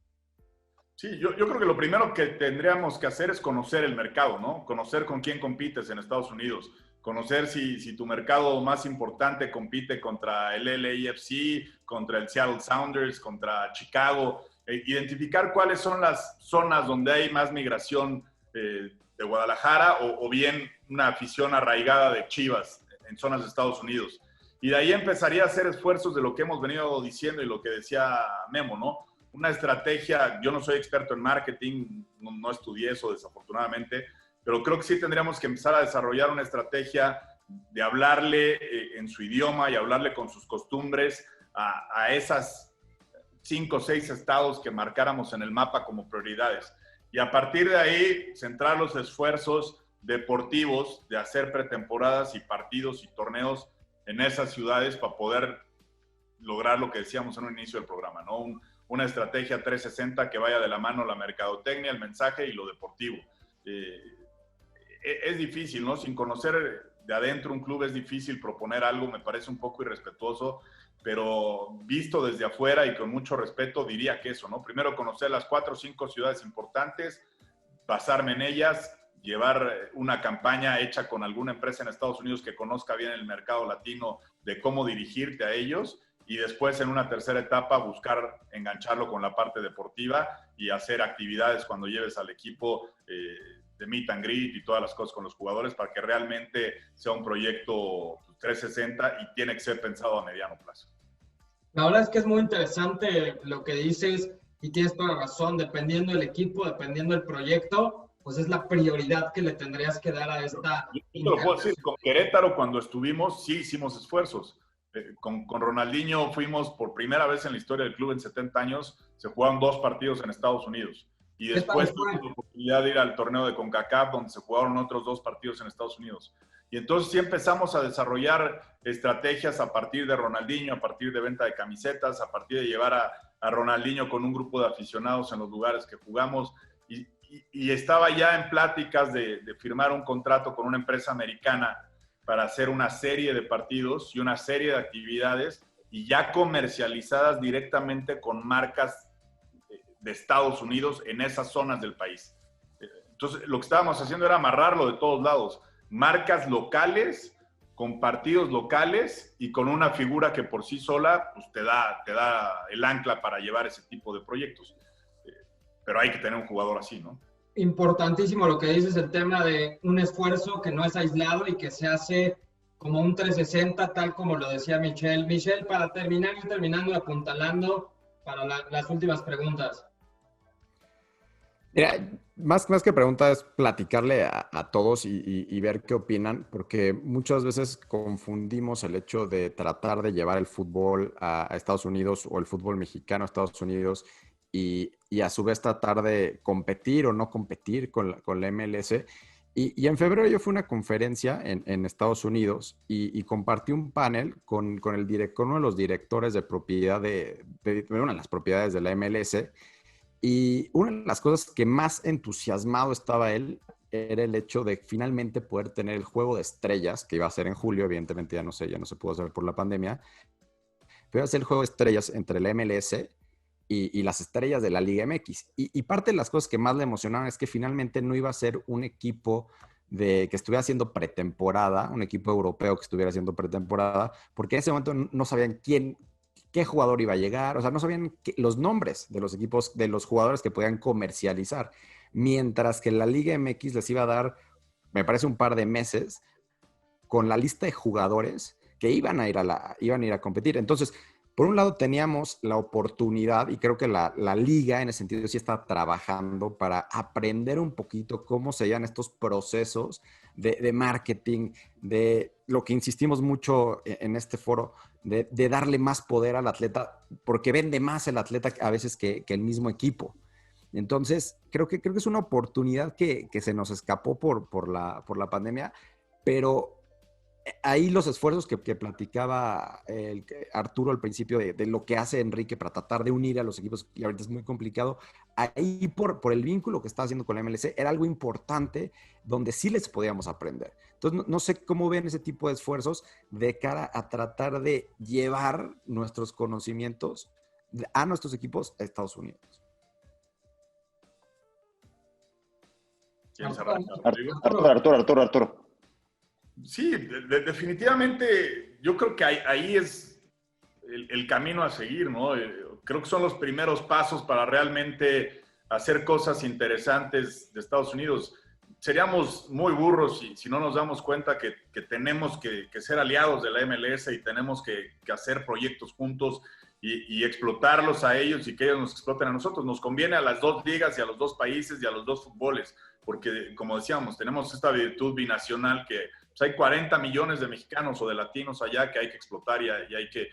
Speaker 5: Sí, yo creo que lo primero que tendríamos que hacer es conocer el mercado, ¿no? Conocer con quién compites en Estados Unidos. Conocer si tu mercado más importante compite contra el LAFC, contra el Seattle Sounders, contra Chicago. Identificar cuáles son las zonas donde hay más migración de Guadalajara o bien una afición arraigada de Chivas en zonas de Estados Unidos. Y de ahí empezaría a hacer esfuerzos de lo que hemos venido diciendo y lo que decía Memo, ¿no? Una estrategia, yo no soy experto en marketing, no estudié eso desafortunadamente, pero creo que sí tendríamos que empezar a desarrollar una estrategia de hablarle en su idioma y hablarle con sus costumbres a esas 5 o 6 estados que marcáramos en el mapa como prioridades. Y a partir de ahí, centrar los esfuerzos deportivos de hacer pretemporadas y partidos y torneos en esas ciudades para poder lograr lo que decíamos en un inicio del programa, ¿no? Una estrategia 360 que vaya de la mano la mercadotecnia, el mensaje y lo deportivo. Es difícil, ¿no? Sin conocer de adentro un club es difícil proponer algo, me parece un poco irrespetuoso, pero visto desde afuera y con mucho respeto diría que eso, ¿no? Primero conocer las 4 o 5 ciudades importantes, basarme en ellas, llevar una campaña hecha con alguna empresa en Estados Unidos que conozca bien el mercado latino de cómo dirigirte a ellos y después en una tercera etapa buscar engancharlo con la parte deportiva y hacer actividades cuando lleves al equipo de meet and greet y todas las cosas con los jugadores para que realmente sea un proyecto 360 y tiene que ser pensado a mediano plazo.
Speaker 1: La verdad es que es muy interesante lo que dices y tienes toda la razón, dependiendo del equipo, dependiendo del proyecto, pues es la prioridad que le tendrías que dar a esta...
Speaker 5: Yo te lo puedo decir, con Querétaro cuando estuvimos sí hicimos esfuerzos. Con Ronaldinho fuimos por primera vez en la historia del club en 70 años, se jugaron 2 partidos en Estados Unidos. Y después tuvimos la oportunidad de ir al torneo de CONCACAF, donde se jugaron otros 2 partidos en Estados Unidos. Y entonces sí empezamos a desarrollar estrategias a partir de Ronaldinho, a partir de venta de camisetas, a partir de llevar a Ronaldinho con un grupo de aficionados en los lugares que jugamos. Y estaba ya en pláticas de firmar un contrato con una empresa americana para hacer una serie de partidos y una serie de actividades y ya comercializadas directamente con marcas de Estados Unidos en esas zonas del país. Entonces, lo que estábamos haciendo era amarrarlo de todos lados. Marcas locales, con partidos locales y con una figura que por sí sola pues, te da el ancla para llevar ese tipo de proyectos. Pero hay que tener un jugador así, ¿no?
Speaker 1: Importantísimo lo que dices, el tema de un esfuerzo que no es aislado y que se hace como un 360, tal como lo decía Michelle. Michelle, para terminar y terminando, apuntalando para las últimas preguntas.
Speaker 2: Mira, más que pregunta es platicarle a todos y ver qué opinan, porque muchas veces confundimos el hecho de tratar de llevar el fútbol a Estados Unidos o el fútbol mexicano a Estados Unidos y a su vez tratar de competir o no competir con la MLS. Y en febrero yo fui a una conferencia en Estados Unidos y compartí un panel con uno de los directores de propiedad de una de las propiedades de la MLS. Y una de las cosas que más entusiasmado estaba él era el hecho de finalmente poder tener el juego de estrellas, que iba a ser en julio, evidentemente ya no se pudo hacer por la pandemia, pero iba a ser el juego de estrellas entre la MLS y las estrellas de la Liga MX. Y parte de las cosas que más le emocionaban es que finalmente no iba a ser un equipo que estuviera haciendo pretemporada, un equipo europeo que estuviera haciendo pretemporada, porque en ese momento no sabían qué jugador iba a llegar, o sea, no sabían los nombres de los equipos, de los jugadores que podían comercializar, mientras que la Liga MX les iba a dar, me parece, un par de meses con la lista de jugadores que iban a ir a competir. Entonces, por un lado teníamos la oportunidad, y creo que la liga en ese sentido sí está trabajando para aprender un poquito cómo se llevan estos procesos de marketing, de lo que insistimos mucho en este foro, de darle más poder al atleta, porque vende más el atleta a veces que el mismo equipo. Entonces, creo que es una oportunidad que se nos escapó por la pandemia, pero ahí los esfuerzos que platicaba Arturo al principio de lo que hace Enrique para tratar de unir a los equipos, y ahorita es muy complicado, ahí por el vínculo que está haciendo con la MLC, era algo importante donde sí les podíamos aprender. Entonces, no sé cómo ven ese tipo de esfuerzos de cara a tratar de llevar nuestros conocimientos a nuestros equipos a Estados Unidos.
Speaker 5: ¿Quién se arranca?
Speaker 3: Arturo.
Speaker 5: Sí, definitivamente yo creo que ahí es el camino a seguir, ¿no? Creo que son los primeros pasos para realmente hacer cosas interesantes de Estados Unidos. Seríamos muy burros si no nos damos cuenta que tenemos que ser aliados de la MLS y tenemos que hacer proyectos juntos y explotarlos a ellos y que ellos nos exploten a nosotros. Nos conviene a las dos ligas y a los dos países y a los dos fútboles, porque como decíamos, tenemos esta virtud binacional que pues, hay 40 millones de mexicanos o de latinos allá que hay que explotar y hay que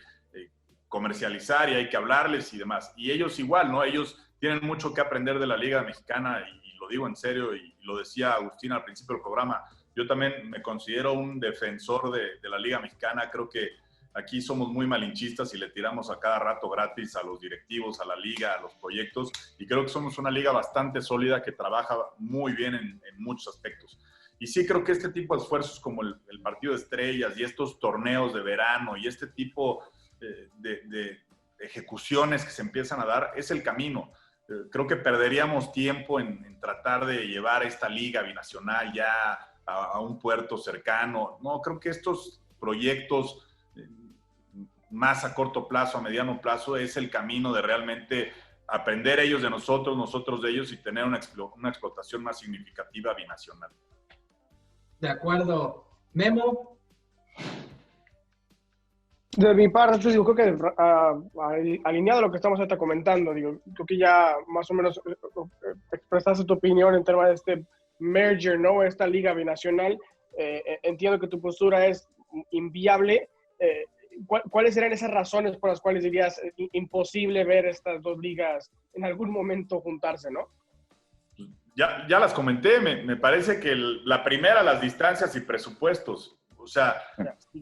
Speaker 5: comercializar y hay que hablarles y demás. Y ellos igual, ¿no? Ellos tienen mucho que aprender de la Liga Mexicana y lo digo en serio y lo decía Agustín al principio del programa. Yo también me considero un defensor de la Liga Mexicana. Creo que aquí somos muy malinchistas y le tiramos a cada rato gratis a los directivos, a la liga, a los proyectos. Y creo que somos una liga bastante sólida que trabaja muy bien en muchos aspectos. Y sí creo que este tipo de esfuerzos como el Partido de Estrellas y estos torneos de verano y este tipo de ejecuciones que se empiezan a dar es el camino. Creo que perderíamos tiempo en tratar de llevar esta liga binacional ya a un puerto cercano. No, creo que estos proyectos más a corto plazo, a mediano plazo, es el camino de realmente aprender ellos de nosotros, nosotros de ellos y tener una explotación más significativa binacional.
Speaker 1: De acuerdo. Memo.
Speaker 4: De mi parte, digo, creo que alineado a lo que estamos ahorita comentando, digo, creo que ya más o menos expresaste tu opinión en temas de este merger, ¿no? Esta liga binacional. Entiendo que tu postura es inviable. ¿Cuáles serían esas razones por las cuales dirías imposible ver estas dos ligas en algún momento juntarse, ¿no?
Speaker 5: Ya las comenté, me parece que la primera, las distancias y presupuestos. O sea,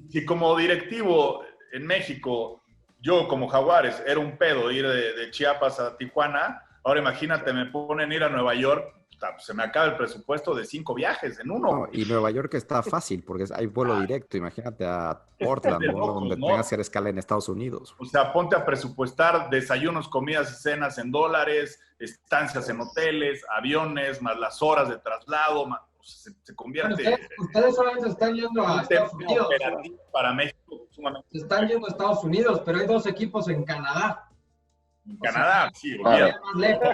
Speaker 5: si como directivo en México, yo como Jaguares, era un pedo ir de Chiapas a Tijuana, ahora imagínate, me ponen a ir a Nueva York, se me acaba el presupuesto de 5 viajes en uno.
Speaker 2: No, y Nueva York está fácil, porque hay vuelo directo. Imagínate a Portland,
Speaker 5: de locos,
Speaker 2: donde
Speaker 5: ¿no?
Speaker 2: tengas que hacer escala en Estados Unidos.
Speaker 5: O sea, ponte a presupuestar desayunos, comidas y cenas en dólares, estancias en hoteles, aviones, más las horas de traslado, se convierte...
Speaker 1: Ustedes solamente están yendo a Estados Unidos.
Speaker 5: Para México, sumamente.
Speaker 1: Se están yendo a Estados Unidos, pero hay 2 equipos en Canadá.
Speaker 5: En Canadá, sí.
Speaker 1: Más lejos.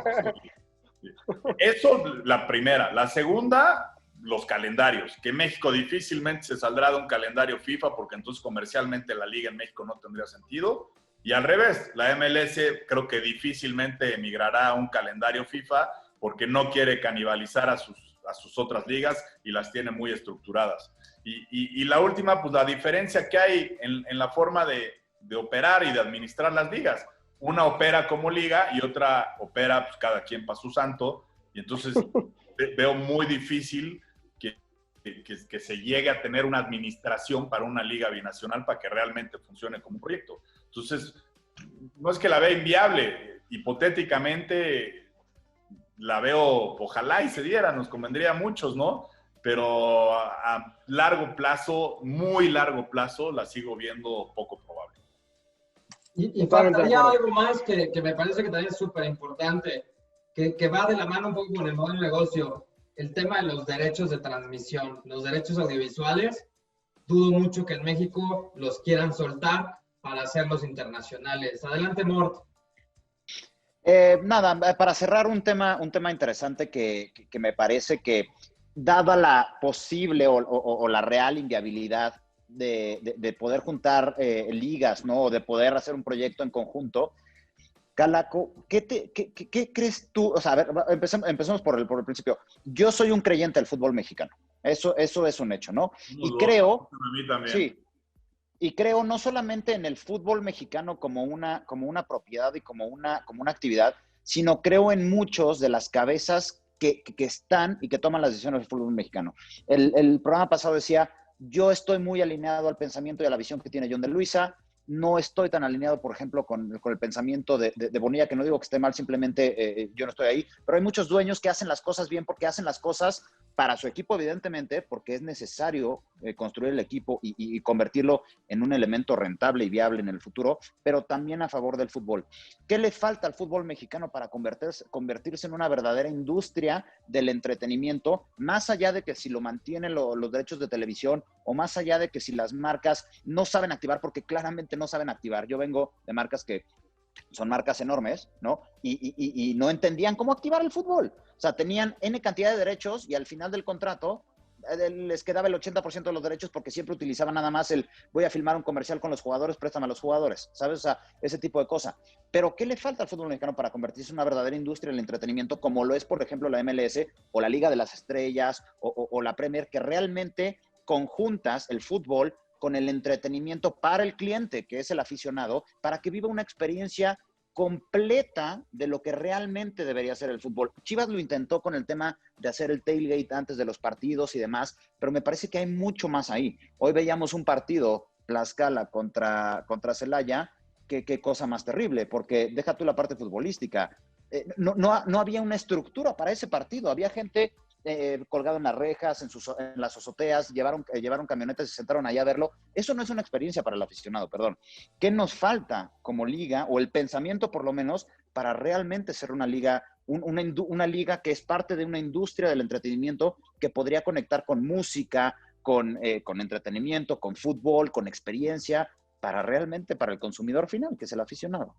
Speaker 5: Eso la primera. La segunda, los calendarios. Que México difícilmente se saldrá de un calendario FIFA porque entonces comercialmente la liga en México no tendría sentido. Y al revés, la MLS creo que difícilmente emigrará a un calendario FIFA porque no quiere canibalizar a sus otras ligas y las tiene muy estructuradas. Y la última, pues la diferencia que hay en la forma de operar y de administrar las ligas. Una opera como liga y otra opera, pues cada quien para su santo. Y entonces veo muy difícil que se llegue a tener una administración para una liga binacional para que realmente funcione como un proyecto. Entonces, no es que la vea inviable. Hipotéticamente, la veo, ojalá y se diera, nos convendría a muchos, ¿no? Pero a largo plazo, muy largo plazo, la sigo viendo poco probable.
Speaker 1: Y faltaría algo más que me parece que también es súper importante, que va de la mano un poco con el modelo de negocio, el tema de los derechos de transmisión, los derechos audiovisuales. Dudo mucho que en México los quieran soltar para hacerlos internacionales. Adelante, Mort.
Speaker 3: Nada, para cerrar un tema interesante que me parece que, dada la posible o la real inviabilidad de poder juntar ligas, ¿no? O de poder hacer un proyecto en conjunto, Calaco, ¿qué crees tú? O sea, a ver, empecemos por el principio. Yo soy un creyente del fútbol mexicano. Eso es un hecho, ¿no? Y creo...
Speaker 5: A mí también.
Speaker 3: Sí. Y creo no solamente en el fútbol mexicano como una propiedad y como una actividad, sino creo en muchos de las cabezas que están y que toman las decisiones del fútbol mexicano. El programa pasado decía, yo estoy muy alineado al pensamiento y a la visión que tiene John de Luisa. No estoy tan alineado, por ejemplo, con el pensamiento de Bonilla, que no digo que esté mal, simplemente yo no estoy ahí. Pero hay muchos dueños que hacen las cosas bien porque hacen las cosas para su equipo, evidentemente, porque es necesario construir el equipo y convertirlo en un elemento rentable y viable en el futuro, pero también a favor del fútbol. ¿Qué le falta al fútbol mexicano para convertirse en una verdadera industria del entretenimiento, más allá de que si lo mantienen los derechos de televisión o más allá de que si las marcas no saben activar, porque claramente no saben activar? Yo vengo de marcas que son marcas enormes, ¿no? Y no entendían cómo activar el fútbol. O sea, tenían N cantidad de derechos y al final del contrato les quedaba el 80% de los derechos porque siempre utilizaban nada más voy a filmar un comercial con los jugadores, préstame a los jugadores, ¿sabes? O sea, ese tipo de cosas. Pero ¿qué le falta al fútbol mexicano para convertirse en una verdadera industria del entretenimiento, como lo es, por ejemplo, la MLS o la Liga de las Estrellas o la Premier, que realmente conjuntas el fútbol con el entretenimiento para el cliente, que es el aficionado, para que viva una experiencia completa de lo que realmente debería ser el fútbol? Chivas lo intentó con el tema de hacer el tailgate antes de los partidos y demás, pero me parece que hay mucho más ahí. Hoy veíamos un partido, Tlaxcala contra Celaya, qué cosa más terrible, porque deja tú la parte futbolística. No había una estructura para ese partido, había gente colgado en las rejas, en las azoteas, llevaron camionetas y se sentaron allá a verlo. Eso no es una experiencia para el aficionado, perdón. ¿Qué nos falta como liga, o el pensamiento por lo menos, para realmente ser una liga, una liga que es parte de una industria del entretenimiento que podría conectar con música, con entretenimiento, con fútbol, con experiencia, para el consumidor final, que es el aficionado?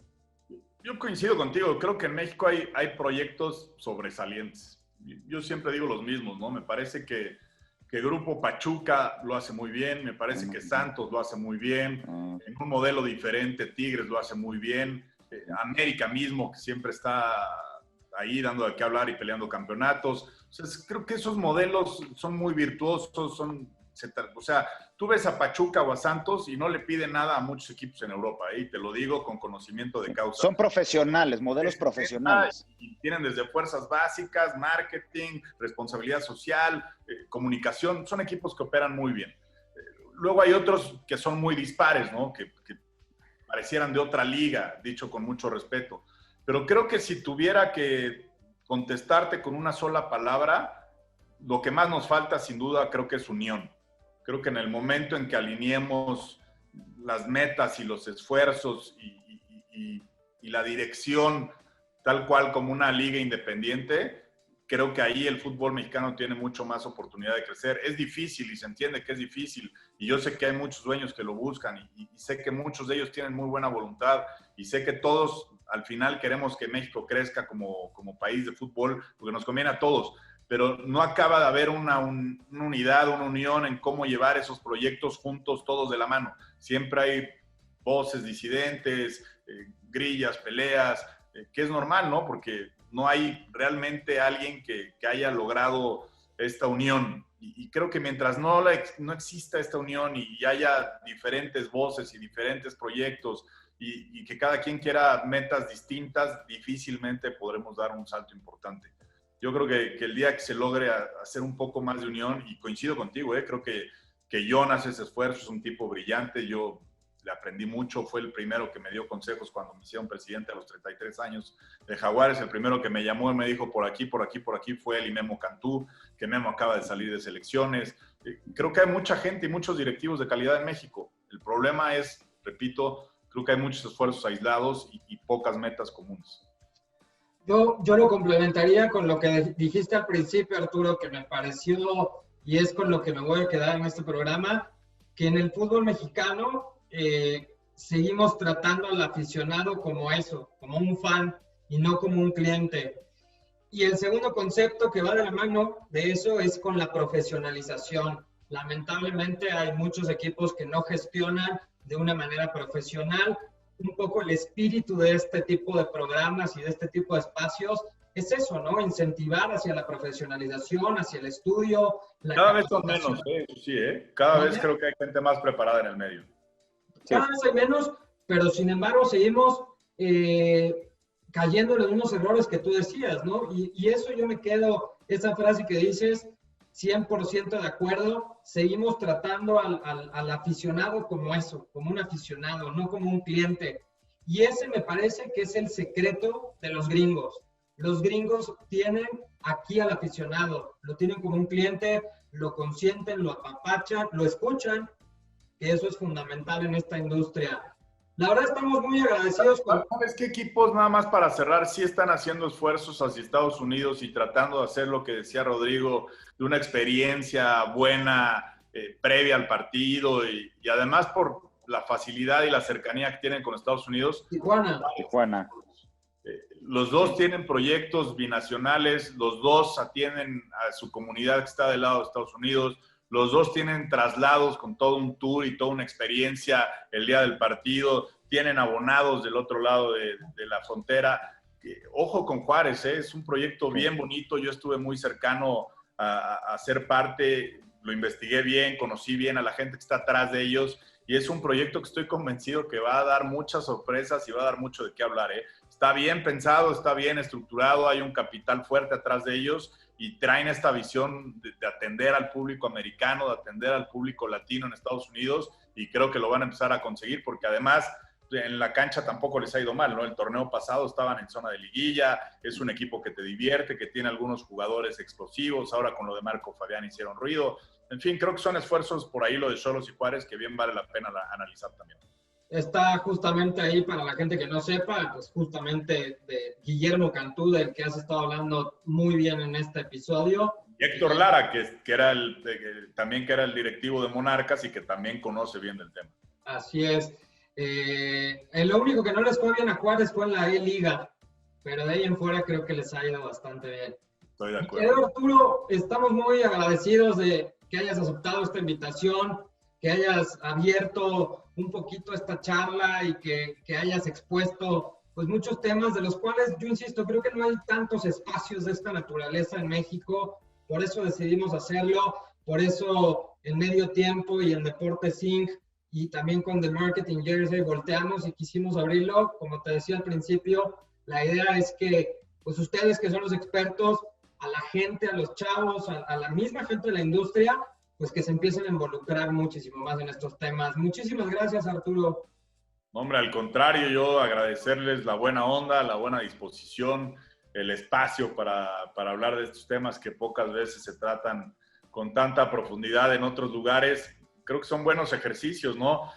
Speaker 5: Yo coincido contigo. Creo que en México hay proyectos sobresalientes. Yo siempre digo los mismos, ¿no? Me parece que Grupo Pachuca lo hace muy bien, me parece que Santos lo hace muy bien, en un modelo diferente Tigres lo hace muy bien, América mismo, que siempre está ahí dando de qué hablar y peleando campeonatos. O sea, creo que esos modelos son muy virtuosos, o sea, tú ves a Pachuca o a Santos y no le piden nada a muchos equipos en Europa, y te lo digo con conocimiento de causa.
Speaker 3: Son profesionales, modelos profesionales.
Speaker 5: Y tienen desde fuerzas básicas, marketing, responsabilidad social, comunicación. Son equipos que operan muy bien. Luego hay otros que son muy dispares, ¿no? Que parecieran de otra liga, dicho con mucho respeto. Pero creo que si tuviera que contestarte con una sola palabra, lo que más nos falta, sin duda, creo que es unión. Creo que en el momento en que alineemos las metas y los esfuerzos y la dirección tal cual como una liga independiente, creo que ahí el fútbol mexicano tiene mucho más oportunidad de crecer. Es difícil y se entiende que es difícil, y yo sé que hay muchos dueños que lo buscan y sé que muchos de ellos tienen muy buena voluntad, y sé que todos al final queremos que México crezca como país de fútbol, porque nos conviene a todos, pero no acaba de haber una unidad, una unión en cómo llevar esos proyectos juntos, todos de la mano. Siempre hay voces disidentes, grillas, peleas, que es normal, ¿no? Porque no hay realmente alguien que haya logrado esta unión. Y creo que mientras no exista esta unión y haya diferentes voces y diferentes proyectos y que cada quien quiera metas distintas, difícilmente podremos dar un salto importante. Yo creo que el día que se logre hacer un poco más de unión, y coincido contigo, creo que Jonas ese esfuerzo, es un tipo brillante, yo le aprendí mucho, fue el primero que me dio consejos cuando me hicieron presidente a los 33 años de Jaguares, el primero que me llamó y me dijo por aquí fue él y Memo Cantú, que Memo acaba de salir de selecciones. Creo que hay mucha gente y muchos directivos de calidad en México. El problema es, repito, creo que hay muchos esfuerzos aislados y pocas metas comunes.
Speaker 1: Yo lo complementaría con lo que dijiste al principio, Arturo, que me pareció, y es con lo que me voy a quedar en este programa, que en el fútbol mexicano seguimos tratando al aficionado como eso, como un fan y no como un cliente. Y el segundo concepto que va de la mano de eso es con la profesionalización. Lamentablemente hay muchos equipos que no gestionan de una manera profesional. Un poco el espíritu de este tipo de programas y de este tipo de espacios es eso, ¿no? Incentivar hacia la profesionalización, hacia el estudio.
Speaker 5: Cada vez son menos, sí, Cada vez creo que hay gente más preparada en el medio.
Speaker 1: Cada vez hay menos, pero sin embargo seguimos cayendo en unos errores que tú decías, ¿no? Y eso yo me quedo, esa frase que dices, 100% de acuerdo, seguimos tratando al aficionado como eso, como un aficionado, no como un cliente. Y ese me parece que es el secreto de los gringos. Los gringos tienen aquí al aficionado, lo tienen como un cliente, lo consienten, lo apapachan, lo escuchan, que eso es fundamental en esta industria. La verdad estamos muy agradecidos con...
Speaker 5: ¿Sabes qué equipos, nada más para cerrar, sí están haciendo esfuerzos hacia Estados Unidos y tratando de hacer lo que decía Rodrigo, de una experiencia buena previa al partido y además por la facilidad y la cercanía que tienen con Estados Unidos?
Speaker 3: Tijuana.
Speaker 5: Los dos tienen proyectos binacionales, los dos atienden a su comunidad que está del lado de Estados Unidos, los dos tienen traslados con todo un tour y toda una experiencia el día del partido, tienen abonados del otro lado de la frontera. Ojo con Juárez, es un proyecto bien bonito, yo estuve muy cercano a ser parte, lo investigué bien, conocí bien a la gente que está atrás de ellos y es un proyecto que estoy convencido que va a dar muchas sorpresas y va a dar mucho de qué hablar. Está bien pensado, está bien estructurado, hay un capital fuerte atrás de ellos y traen esta visión de atender al público americano, de atender al público latino en Estados Unidos y creo que lo van a empezar a conseguir porque además en la cancha tampoco les ha ido mal, ¿no? El torneo pasado estaban en zona de liguilla, es un equipo que te divierte, que tiene algunos jugadores explosivos, ahora con lo de Marco Fabián hicieron ruido. En fin, creo que son esfuerzos por ahí lo de Xolos y Juárez que bien vale la pena analizar también.
Speaker 1: Está justamente ahí para la gente que no sepa, pues justamente de Guillermo Cantú, del que has estado hablando muy bien en este episodio.
Speaker 5: Y Héctor Lara, que era también que era el directivo de Monarcas y que también conoce bien del tema.
Speaker 1: Así es. Lo único que no les fue bien a Juárez fue en la E-Liga, pero de ahí en fuera creo que les ha ido bastante bien.
Speaker 5: Estoy de acuerdo.
Speaker 1: Arturo, estamos muy agradecidos de que hayas aceptado esta invitación, que hayas abierto un poquito esta charla y que hayas expuesto pues muchos temas de los cuales, yo insisto, creo que no hay tantos espacios de esta naturaleza en México, por eso decidimos hacerlo, por eso en Medio Tiempo y en Deportes Inc. y también con The Marketing Jersey volteamos y quisimos abrirlo. Como te decía al principio, la idea es que pues ustedes que son los expertos, a la gente, a los chavos, a la misma gente de la industria, pues que se empiecen a involucrar muchísimo más en estos temas. Muchísimas gracias, Arturo.
Speaker 5: Hombre, al contrario, yo agradecerles la buena onda, la buena disposición, el espacio para hablar de estos temas que pocas veces se tratan con tanta profundidad en otros lugares. Creo que son buenos ejercicios, ¿no?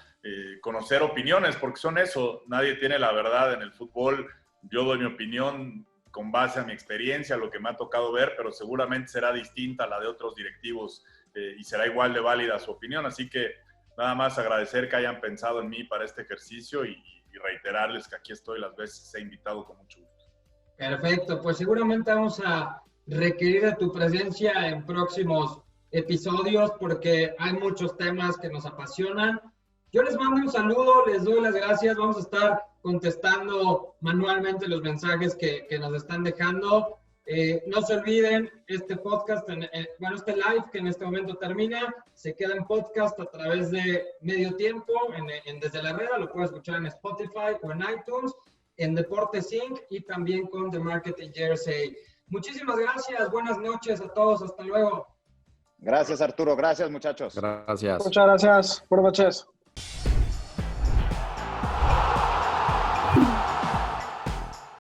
Speaker 5: Conocer opiniones, porque son eso. Nadie tiene la verdad en el fútbol. Yo doy mi opinión con base a mi experiencia, lo que me ha tocado ver, pero seguramente será distinta a la de otros directivos y será igual de válida su opinión. Así que nada más agradecer que hayan pensado en mí para este ejercicio y reiterarles que aquí estoy las veces he invitado con mucho gusto.
Speaker 1: Perfecto, pues seguramente vamos a requerir de tu presencia en próximos episodios porque hay muchos temas que nos apasionan. Yo les mando un saludo, les doy las gracias, vamos a estar contestando manualmente los mensajes que nos están dejando. No se olviden, este podcast, este live que en este momento termina, se queda en podcast a través de Medio Tiempo, desde la Herrera, lo puedes escuchar en Spotify o en iTunes, en Deportes Inc. y también con The Marketing Jersey. Muchísimas gracias, buenas noches a todos, hasta luego.
Speaker 3: Gracias, Arturo. Gracias, muchachos.
Speaker 2: Gracias.
Speaker 4: Muchas gracias. Buenas noches.